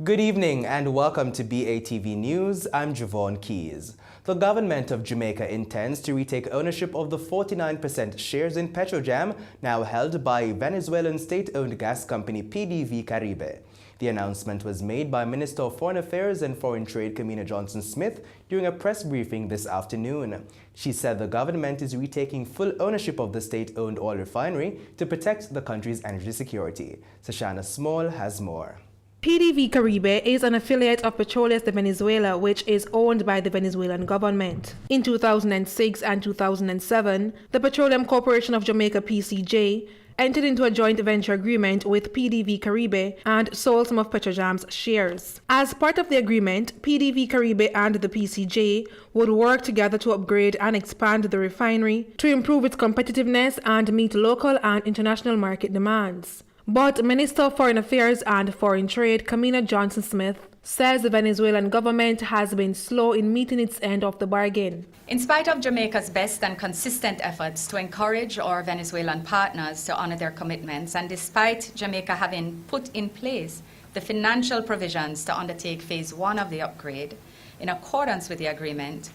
Good evening and welcome to BATV News. I'm Javon Keys. The government of Jamaica intends to retake ownership of the 49% shares in Petrojam, now held by Venezuelan state-owned gas company PDV Caribe. The announcement was made by Minister of Foreign Affairs and Foreign Trade Kamina Johnson-Smith during a press briefing this afternoon. She said the government is retaking full ownership of the state-owned oil refinery to protect the country's energy security. Sashana Small has more. PDV Caribe is an affiliate of Petróleos de Venezuela, which is owned by the Venezuelan government. In 2006 and 2007, the Petroleum Corporation of Jamaica (PCJ) entered into a joint venture agreement with PDV Caribe and sold some of Petrojam's shares. As part of the agreement, PDV Caribe and the PCJ would work together to upgrade and expand the refinery to improve its competitiveness and meet local and international market demands. But Minister of Foreign Affairs and Foreign Trade Kamina Johnson-Smith says the Venezuelan government has been slow in meeting its end of the bargain. In spite of Jamaica's best and consistent efforts to encourage our Venezuelan partners to honor their commitments, and despite Jamaica having put in place the financial provisions to undertake Phase 1 of the upgrade in accordance with the agreement,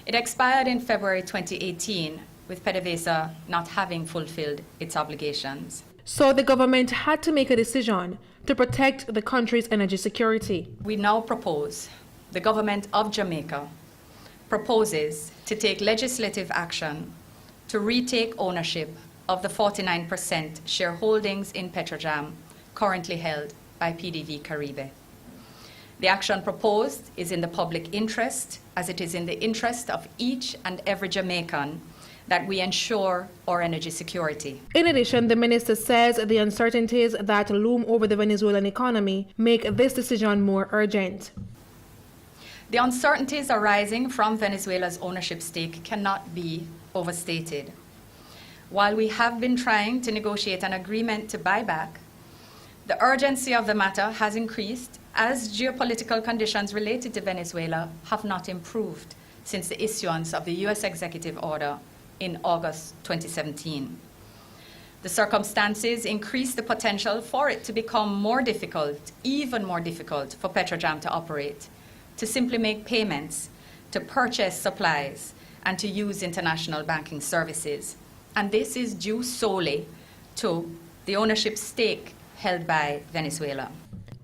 it expired in February 2018, with PDVSA not having fulfilled its obligations. So the government had to make a decision to protect the country's energy security. We now propose, the government of Jamaica proposes to take legislative action to retake ownership of the 49% shareholdings in Petrojam currently held by PDV Caribe. The action proposed is in the public interest, as it is in the interest of each and every Jamaican that we ensure our energy security. In addition, the minister says the uncertainties that loom over the Venezuelan economy make this decision more urgent. The uncertainties arising from Venezuela's ownership stake cannot be overstated. While we have been trying to negotiate an agreement to buy back, the urgency of the matter has increased as geopolitical conditions related to Venezuela have not improved since the issuance of the U.S. executive order in August 2017. The circumstances increase the potential for it to become more difficult, even more difficult, for Petrojam to operate, to simply make payments, to purchase supplies, and to use international banking services. And this is due solely to the ownership stake held by Venezuela.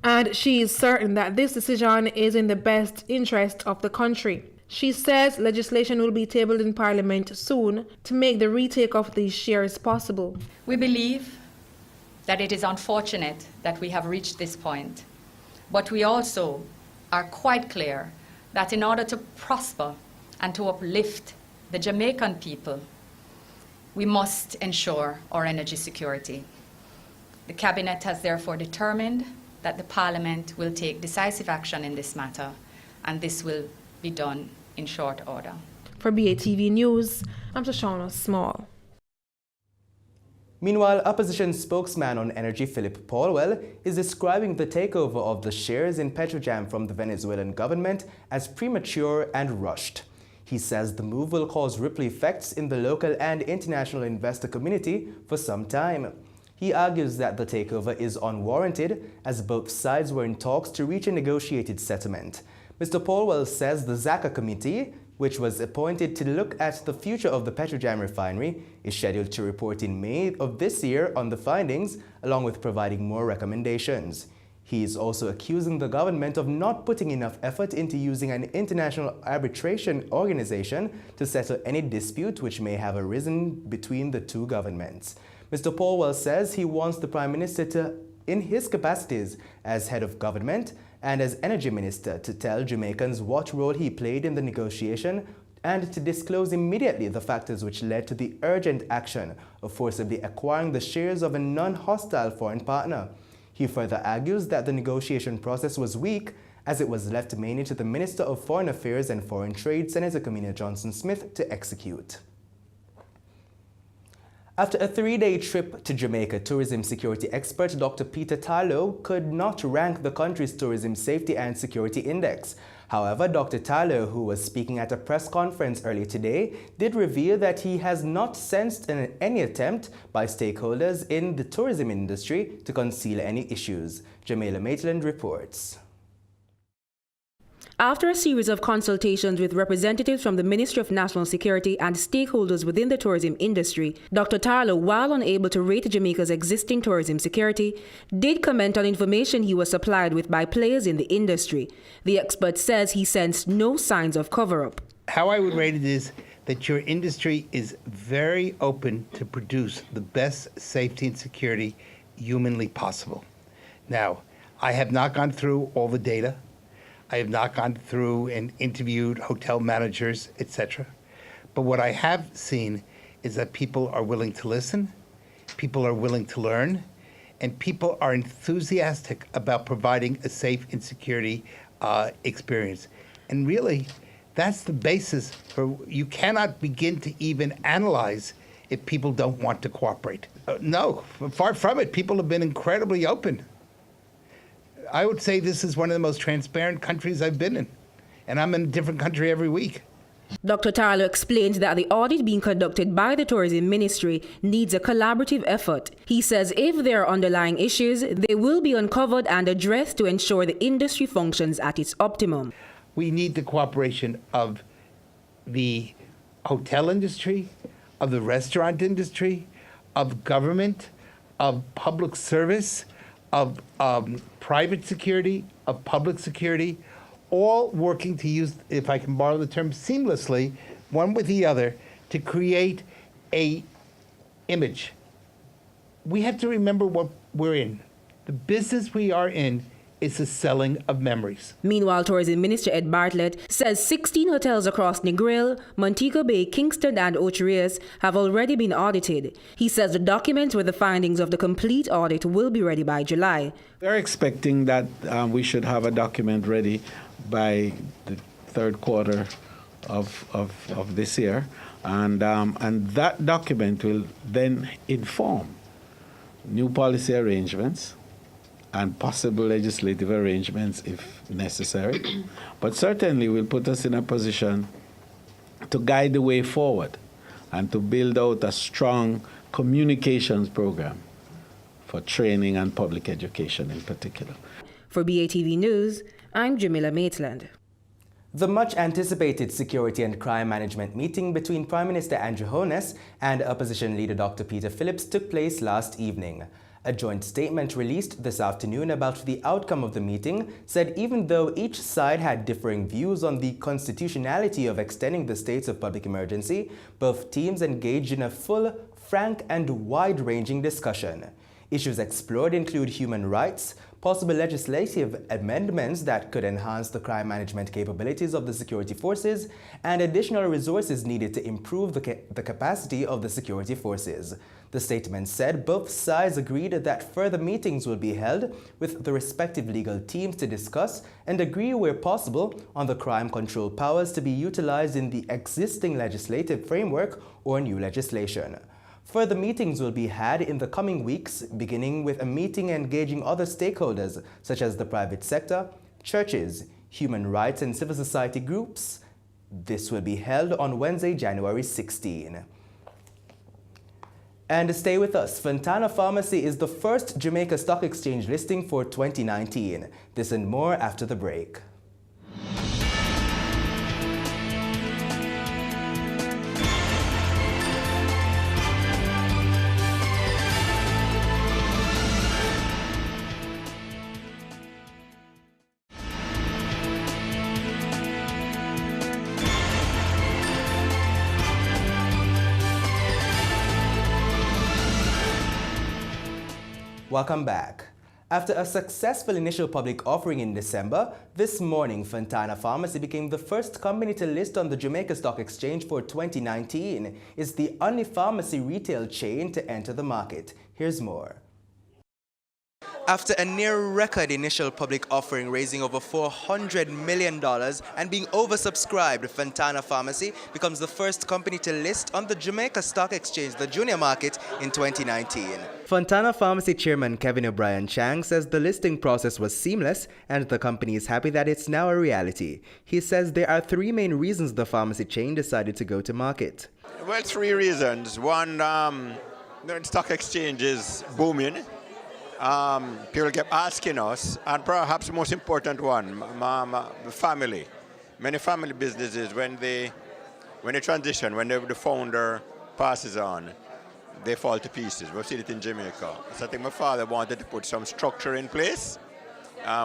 And she is certain that this decision is in the best interest of the country. She says legislation will be tabled in Parliament soon to make the retake of these shares possible. We believe that it is unfortunate that we have reached this point, but we also are quite clear that in order to prosper and to uplift the Jamaican people, we must ensure our energy security. The Cabinet has therefore determined that the Parliament will take decisive action in this matter, and this will be done in short order. For BATV News, I'm Sashana Small. Meanwhile, opposition spokesman on energy Philip Paulwell is describing the takeover of the shares in Petrojam from the Venezuelan government as premature and rushed. He says the move will cause ripple effects in the local and international investor community for some time. He argues that the takeover is unwarranted as both sides were in talks to reach a negotiated settlement. Mr. Paulwell says the ZACA committee, which was appointed to look at the future of the Petrojam refinery, is scheduled to report in May of this year on the findings, along with providing more recommendations. He is also accusing the government of not putting enough effort into using an international arbitration organization to settle any dispute which may have arisen between the two governments. Mr. Paulwell says he wants the Prime Minister to, in his capacities as head of government and as energy minister, to tell Jamaicans what role he played in the negotiation and to disclose immediately the factors which led to the urgent action of forcibly acquiring the shares of a non-hostile foreign partner. He further argues that the negotiation process was weak as it was left mainly to the Minister of Foreign Affairs and Foreign Trade, Senator Kamina Johnson-Smith, to execute. After a 3-day trip to Jamaica, tourism security expert Dr. Peter Tarlow could not rank the country's tourism safety and security index. However, Dr. Tarlow, who was speaking at a press conference earlier today, did reveal that he has not sensed any attempt by stakeholders in the tourism industry to conceal any issues. Jamila Maitland reports. After a series of consultations with representatives from the Ministry of National Security and stakeholders within the tourism industry, Dr. Tarlow, while unable to rate Jamaica's existing tourism security, did comment on information he was supplied with by players in the industry. The expert says he sensed no signs of cover-up. How I would rate it is that your industry is very open to produce the best safety and security humanly possible. Now, I have not gone through all the data. I have not gone through and interviewed hotel managers, etc. But what I have seen is that people are willing to listen, people are willing to learn, and people are enthusiastic about providing a safe and security experience. And really, that's the basis for, you cannot begin to even analyze if people don't want to cooperate. No, far from it. People have been incredibly open. I would say this is one of the most transparent countries I've been in, and I'm in a different country every week. Dr. Tarlow explained that the audit being conducted by the Tourism Ministry needs a collaborative effort. He says if there are underlying issues, they will be uncovered and addressed to ensure the industry functions at its optimum. We need the cooperation of the hotel industry, of the restaurant industry, of government, of public service, of private security, of public security, all working to use, if I can borrow the term, seamlessly, one with the other, to create a image. We have to remember what we're in. The business we are in is the selling of memories. Meanwhile, Tourism Minister Ed Bartlett says 16 hotels across Negril, Montego Bay, Kingston and Ocho Rios have already been audited. He says the documents with the findings of the complete audit will be ready by July. We're expecting that we should have a document ready by the third quarter of this year, and that document will then inform new policy arrangements and possible legislative arrangements if necessary, but certainly will put us in a position to guide the way forward and to build out a strong communications program for training and public education in particular. For BATV News, I'm Jamila Maitland. The much-anticipated security and crime management meeting between Prime Minister Andrew Holness and opposition leader Dr. Peter Phillips took place last evening. A joint statement released this afternoon about the outcome of the meeting said even though each side had differing views on the constitutionality of extending the states of public emergency, both teams engaged in a full, frank and wide-ranging discussion. Issues explored include human rights, possible legislative amendments that could enhance the crime management capabilities of the security forces, and additional resources needed to improve the capacity of the security forces. The statement said both sides agreed that further meetings will be held with the respective legal teams to discuss and agree where possible on the crime control powers to be utilized in the existing legislative framework or new legislation. Further meetings will be had in the coming weeks, beginning with a meeting engaging other stakeholders such as the private sector, churches, human rights and civil society groups. This will be held on Wednesday, January 16. And stay with us, Fontana Pharmacy is the first Jamaica Stock Exchange listing for 2019. This and more after the break. Welcome back. After a successful initial public offering in December, this morning Fontana Pharmacy became the first company to list on the Jamaica Stock Exchange for 2019. It's the only pharmacy retail chain to enter the market. Here's more. After a near-record initial public offering raising over $400 million and being oversubscribed, Fontana Pharmacy becomes the first company to list on the Jamaica Stock Exchange, the junior market, in 2019. Fontana Pharmacy Chairman Kevin O'Brien Chang says the listing process was seamless and the company is happy that it's now a reality. He says there are three main reasons the pharmacy chain decided to go to market. Well, three reasons. One, the stock exchange is booming. People kept asking us, and perhaps the most important one, the family. many family businesses, when they transition, when the founder passes on, they fall to pieces. We've seen it in Jamaica. So I think my father wanted to put some structure in place.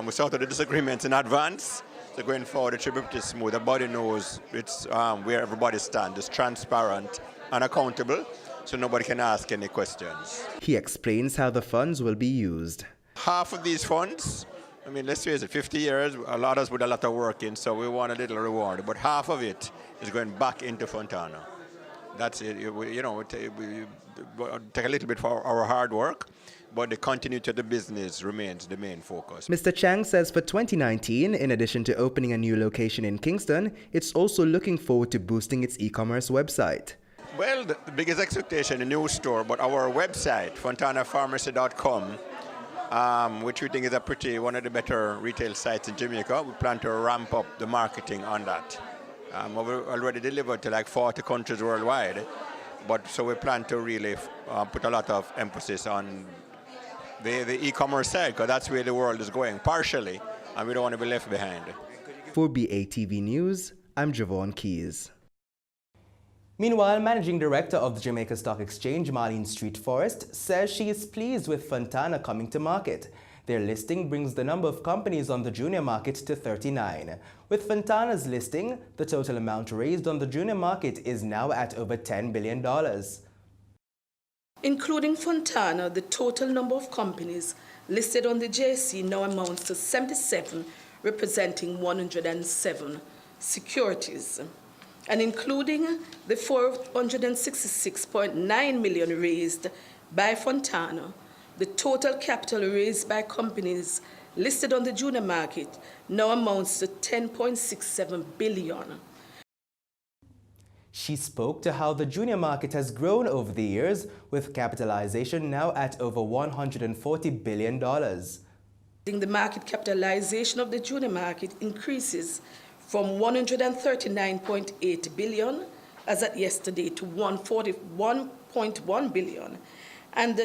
We sorted the disagreements in advance. So going forward, it should be pretty smooth. Everybody knows it's where everybody stands. It's transparent and accountable, so nobody can ask any questions. He explains how the funds will be used. Half of these funds, I mean, let's face it, 50 years, a lot of us with a lot of work in, so we want a little reward. But half of it is going back into Fontana. That's it. You know, we take a little bit for our hard work, but the continuity of the business remains the main focus. Mr. Chang says for 2019, in addition to opening a new location in Kingston, it's also looking forward to boosting its e-commerce website. Well, the biggest expectation, a new store, but our website, fontanapharmacy.com, which we think is one of the better retail sites in Jamaica. We plan to ramp up the marketing on that. We've already delivered to like 40 countries worldwide, but so we plan to really put a lot of emphasis on the e-commerce side, because that's where the world is going, partially, and we don't want to be left behind. For BATV News, I'm Javon Keys. Meanwhile, Managing Director of the Jamaica Stock Exchange, Marlene Street Forest, says she is pleased with Fontana coming to market. Their listing brings the number of companies on the junior market to 39. With Fontana's listing, the total amount raised on the junior market is now at over $10 billion. Including Fontana, the total number of companies listed on the JSE now amounts to 77, representing 107 securities. And including the $466.9 million raised by Fontana, the total capital raised by companies listed on the junior market now amounts to $10.67 billion. She spoke to how the junior market has grown over the years, with capitalization now at over $140 billion. The market capitalization of the junior market increases from $139.8 billion as at yesterday to $141.1 billion. And,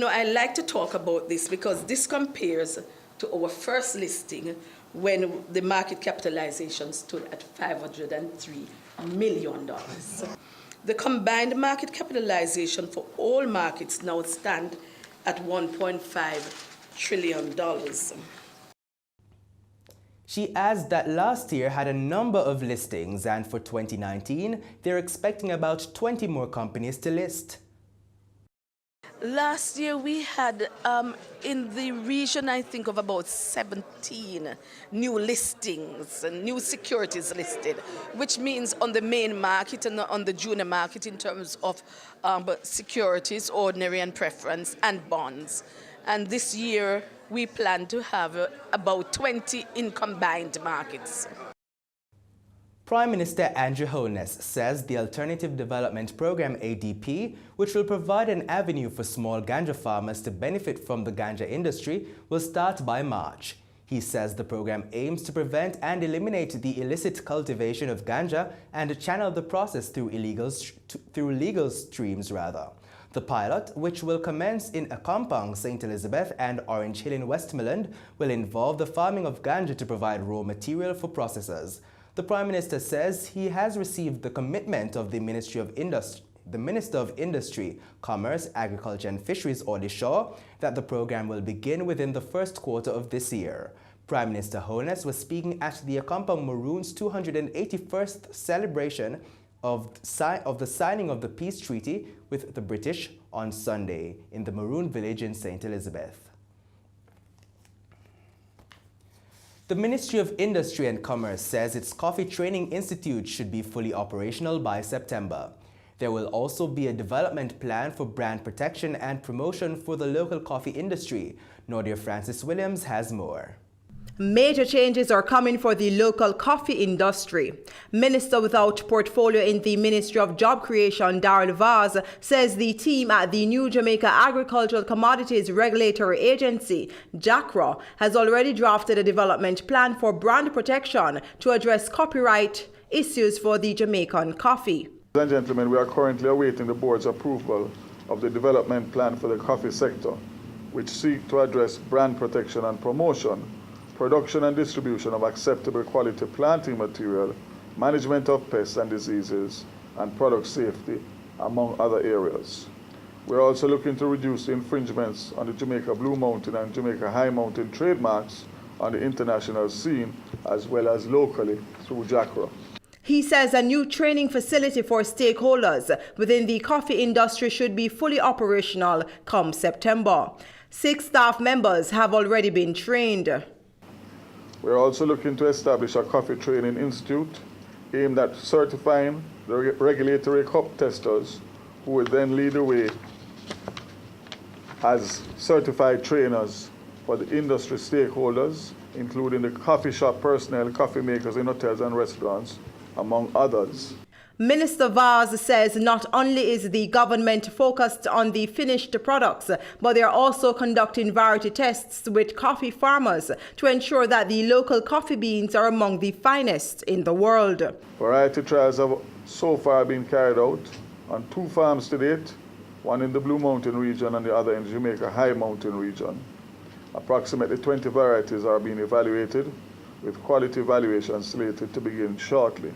I like to talk about this because this compares to our first listing when the market capitalization stood at $503 million. The combined market capitalization for all markets now stand at $1.5 trillion. She adds that last year had a number of listings, and for 2019, they're expecting about 20 more companies to list. Last year we had, in the region, I think, of about 17 new listings and new securities listed, which means on the main market and on the junior market in terms of securities, ordinary and preference, and bonds. And this year we plan to have about 20 in combined markets. Prime Minister Andrew Holness says the Alternative Development Program ADP, which will provide an avenue for small ganja farmers to benefit from the ganja industry, will start by March. He says the program aims to prevent and eliminate the illicit cultivation of ganja and channel the process through legal streams. The pilot, which will commence in Akampang, St. Elizabeth, and Orange Hill in Westmoreland, will involve the farming of ganja to provide raw material for processors. The Prime Minister says he has received the commitment of the Minister of Industry, Commerce, Agriculture and Fisheries, Audie Shaw, that the program will begin within the first quarter of this year. Prime Minister Holness was speaking at the Akampang Maroons' 281st celebration of the signing of the peace treaty with the British on Sunday in the Maroon village in St. Elizabeth. The Ministry of Industry and Commerce says its Coffee Training Institute should be fully operational by September. There will also be a development plan for brand protection and promotion for the local coffee industry. Nordia Francis Williams has more. Major changes are coming for the local coffee industry. Minister without portfolio in the Ministry of Job Creation, Darrell Vaz, says the team at the New Jamaica Agricultural Commodities Regulatory Agency, JACRA, has already drafted a development plan for brand protection to address copyright issues for the Jamaican coffee. Ladies and gentlemen, we are currently awaiting the board's approval of the development plan for the coffee sector, which seeks to address brand protection and promotion, production and distribution of acceptable quality planting material, management of pests and diseases, and product safety, among other areas. We're also looking to reduce the infringements on the Jamaica Blue Mountain and Jamaica High Mountain trademarks on the international scene, as well as locally through JACRA. He says a new training facility for stakeholders within the coffee industry should be fully operational come September. 6 staff members have already been trained. We're also looking to establish a coffee training institute aimed at certifying the regulatory cup testers, who would then lead the way as certified trainers for the industry stakeholders, including the coffee shop personnel, coffee makers in hotels and restaurants, among others. Minister Vaz says not only is the government focused on the finished products, but they are also conducting variety tests with coffee farmers to ensure that the local coffee beans are among the finest in the world. Variety trials have so far been carried out on 2 farms to date, one in the Blue Mountain region and the other in the Jamaica High Mountain region. Approximately 20 varieties are being evaluated, with quality evaluation slated to begin shortly.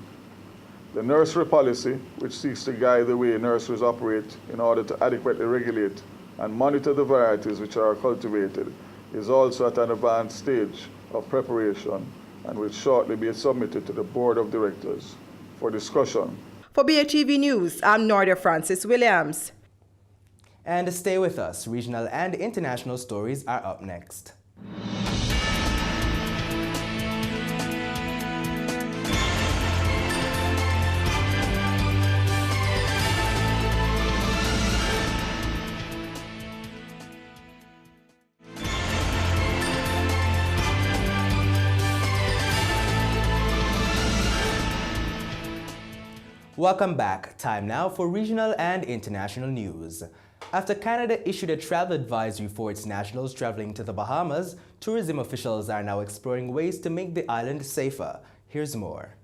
The nursery policy, which seeks to guide the way nurseries operate in order to adequately regulate and monitor the varieties which are cultivated, is also at an advanced stage of preparation and will shortly be submitted to the Board of Directors for discussion. For BATV News, I'm Norda Francis Williams. And stay with us. Regional and international stories are up next. Welcome back. Time now for regional and international news. After Canada issued a travel advisory for its nationals traveling to the Bahamas, tourism officials are now exploring ways to make the island safer. Here's more.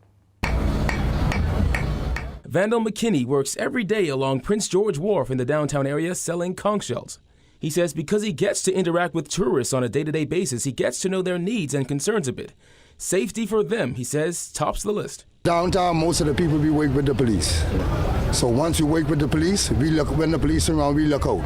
Vandal McKinney works every day along Prince George Wharf in the downtown area selling conch shells. He says because he gets to interact with tourists on a day-to-day basis, he gets to know their needs and concerns a bit. Safety for them, he says, tops the list. Downtown, most of the people we work with the police. So once we work with the police, we look when the police are around, we look out.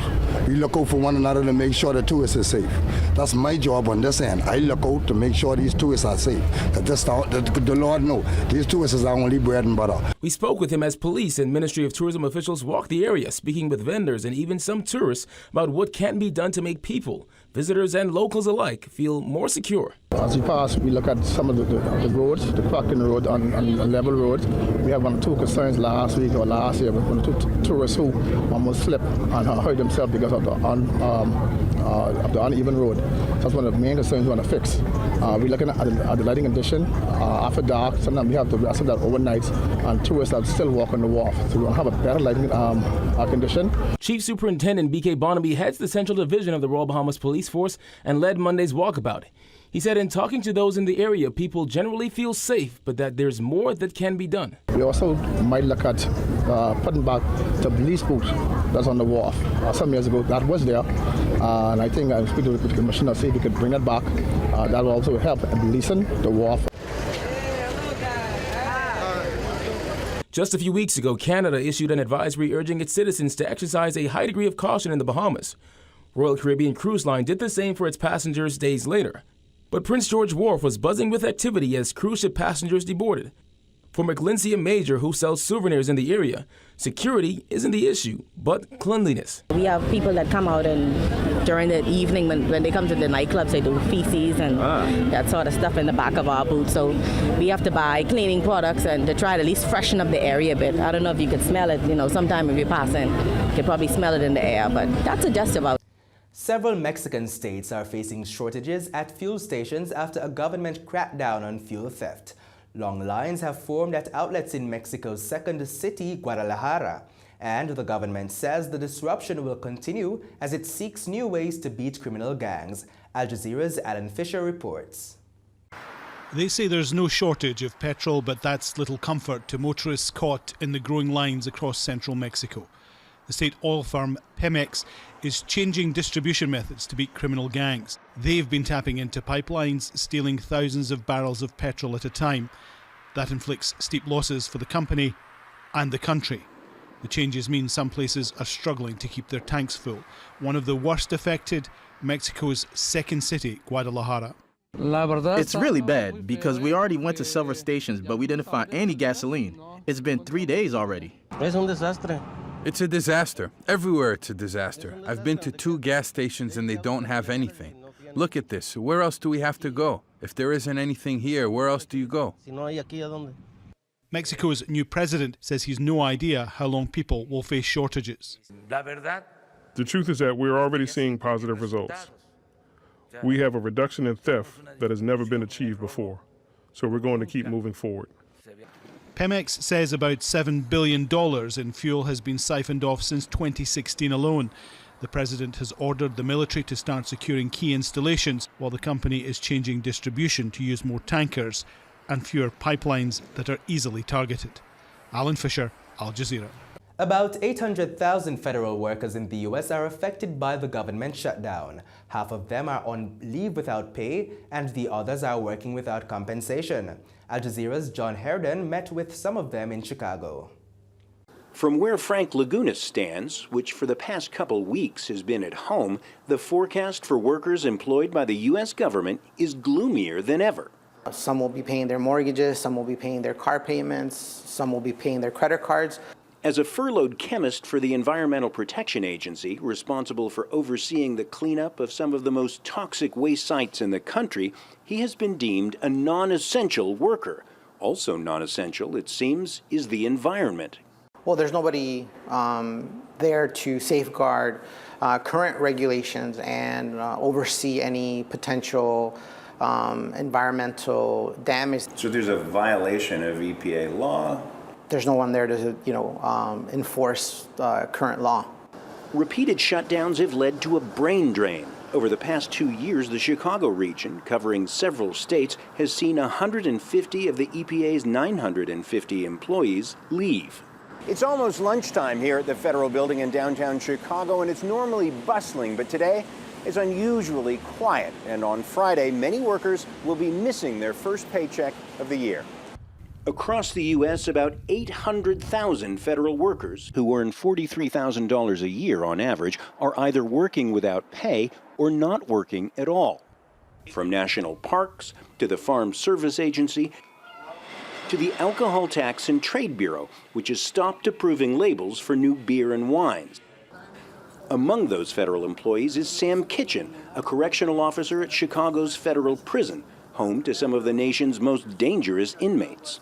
We look out for one another to make sure the tourists are safe. That's my job on this end. I look out to make sure these tourists are safe. The Lord knows these tourists are only bread and butter. We spoke with him as police and Ministry of Tourism officials walked the area, speaking with vendors and even some tourists about what can be done to make people, visitors and locals alike, feel more secure. As we pass, we look at some of the roads, the cracking road on level roads. We have 1 or 2 concerns last week or last year with 1 or 2 tourists who almost slipped and hurt themselves because of the uneven road. So that's one of the main concerns we want to fix. We're looking at the lighting condition. After dark, sometimes we have to rest that overnight, and tourists are still walking the wharf. So we want to have a better lighting condition. Chief Superintendent B.K. Barnaby heads the Central Division of the Royal Bahamas Police Force and led Monday's walkabout. He said in talking to those in the area, people generally feel safe, but that there's more that can be done. We also might look at putting back the police boot that's on the wharf. Some years ago, that was there, and I think I'm speaking with the commissioner to see if we could bring it back. That will also help in policing the wharf. Just a few weeks ago, Canada issued an advisory urging its citizens to exercise a high degree of caution in the Bahamas. Royal Caribbean Cruise Line did the same for its passengers days later. But Prince George Wharf was buzzing with activity as cruise ship passengers deboarded. For McLinsey Major, who sells souvenirs in the area, security isn't the issue, but cleanliness. We have people that come out and during the evening when they come to the nightclubs, they do feces and that sort of stuff in the back of our boots. So we have to buy cleaning products and to try to at least freshen up the area a bit. I don't know if you could smell it, sometime if you're passing, you could probably smell it in the air, but that's adjustable. Several Mexican states are facing shortages at fuel stations after a government crackdown on fuel theft. Long lines have formed at outlets in Mexico's second city, Guadalajara, and the government says the disruption will continue as it seeks new ways to beat criminal gangs. Al Jazeera's Alan Fisher reports. They say there's no shortage of petrol, but that's little comfort to motorists caught in the growing lines across central Mexico. The state oil firm Pemex is changing distribution methods to beat criminal gangs. They've been tapping into pipelines, stealing thousands of barrels of petrol at a time. That inflicts steep losses for the company and the country. The changes mean some places are struggling to keep their tanks full. One of the worst affected, Mexico's second city, Guadalajara. It's really bad because we already went to several stations, but we didn't find any gasoline. It's been 3 days already. It's a disaster. Everywhere it's a disaster. I've been to 2 gas stations and they don't have anything. Look at this. Where else do we have to go? If there isn't anything here, where else do you go? Mexico's new president says he's no idea how long people will face shortages. The truth is that we're already seeing positive results. We have a reduction in theft that has never been achieved before, so we're going to keep moving forward. Pemex says about $7 billion in fuel has been siphoned off since 2016 alone. The president has ordered the military to start securing key installations while the company is changing distribution to use more tankers and fewer pipelines that are easily targeted. Alan Fisher, Al Jazeera. About 800,000 federal workers in the U.S. are affected by the government shutdown. Half of them are on leave without pay, and the others are working without compensation. Al Jazeera's John Herden met with some of them in Chicago. From where Frank Lagunas stands, which for the past couple weeks has been at home, the forecast for workers employed by the U.S. government is gloomier than ever. Some will be paying their mortgages, some will be paying their car payments, some will be paying their credit cards. As a furloughed chemist for the Environmental Protection Agency, responsible for overseeing the cleanup of some of the most toxic waste sites in the country, he has been deemed a non-essential worker. Also non-essential, it seems, is the environment. Well, there's nobody there to safeguard current regulations and oversee any potential environmental damage. So there's a violation of EPA law? There's no one there to, enforce current law. Repeated shutdowns have led to a brain drain. Over the past 2 years, the Chicago region, covering several states, has seen 150 of the EPA's 950 employees leave. It's almost lunchtime here at the Federal Building in downtown Chicago, and it's normally bustling, but today is unusually quiet. And on Friday, many workers will be missing their first paycheck of the year. Across the U.S., about 800,000 federal workers who earn $43,000 a year on average are either working without pay or not working at all. From national parks to the Farm Service Agency to the Alcohol Tax and Trade Bureau, which has stopped approving labels for new beer and wines. Among those federal employees is Sam Kitchen, a correctional officer at Chicago's federal prison, home to some of the nation's most dangerous inmates.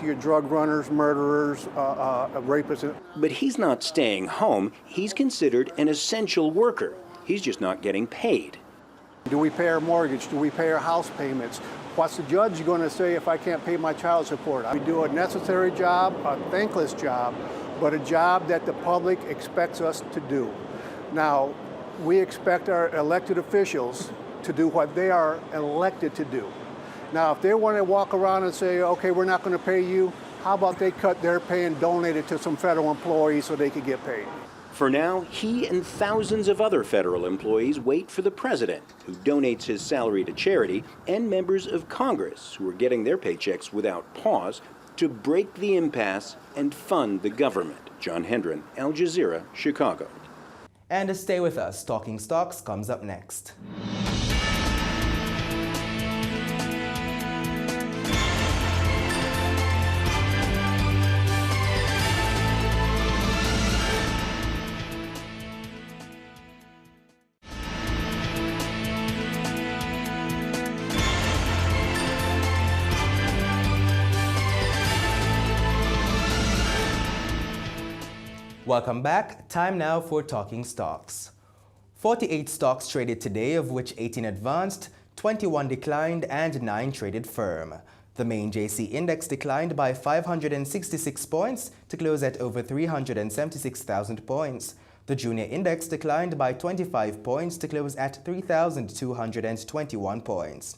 Your drug runners, murderers, rapists. But he's not staying home. He's considered an essential worker. He's just not getting paid. Do we pay our mortgage? Do we pay our house payments? What's the judge going to say if I can't pay my child support? We do a necessary job, a thankless job, but a job that the public expects us to do. Now, we expect our elected officials to do what they are elected to do. Now, if they want to walk around and say, okay, we're not going to pay you, how about they cut their pay and donate it to some federal employees so they could get paid? For now, he and thousands of other federal employees wait for the president, who donates his salary to charity, and members of Congress, who are getting their paychecks without pause, to break the impasse and fund the government. John Hendren, Al Jazeera, Chicago. And to stay with us, Talking Stocks comes up next. Welcome back. Time now for Talking Stocks. 48 stocks traded today, of which 18 advanced, 21 declined, and 9 traded firm. The main JC index declined by 566 points to close at over 376,000 points. The junior index declined by 25 points to close at 3,221 points.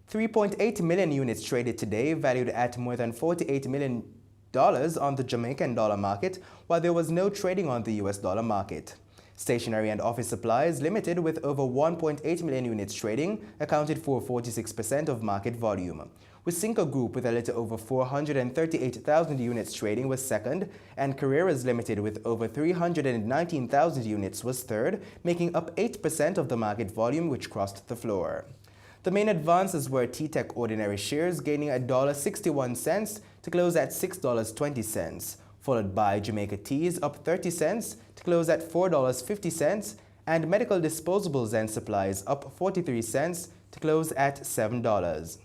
3.8 million units traded today, valued at more than $48 million, dollars on the Jamaican dollar market, while there was no trading on the US dollar market. Stationery and office supplies limited with over 1.8 million units trading accounted for 46% of market volume. Wisynco Group with a little over 438,000 units trading was second, and Carreras Limited with over 319,000 units was third, making up 8% of the market volume which crossed the floor. The main advances were T-Tech ordinary shares gaining $1.61 to close at $6.20, followed by Jamaica Teas up 30 cents to close at $4.50, and Medical Disposables and Supplies up 43 cents to close at $7.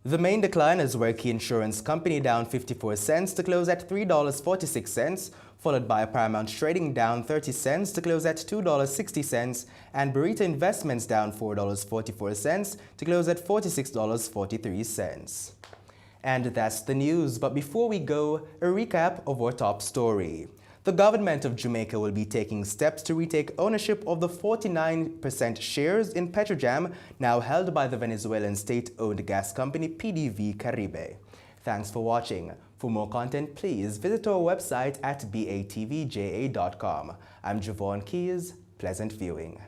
The main decliners were Key Insurance Company down 54 cents to close at $3.46, followed by Paramount Trading down 30 cents to close at $2.60, and Burrito Investments down $4.44 to close at $46.43. And that's the news, but before we go, a recap of our top story. The government of Jamaica will be taking steps to retake ownership of the 49% shares in Petrojam now held by the Venezuelan state-owned gas company PDV Caribe. Thanks for watching. For more content, please visit our website at batvja.com. I'm Javon Keys. Pleasant viewing.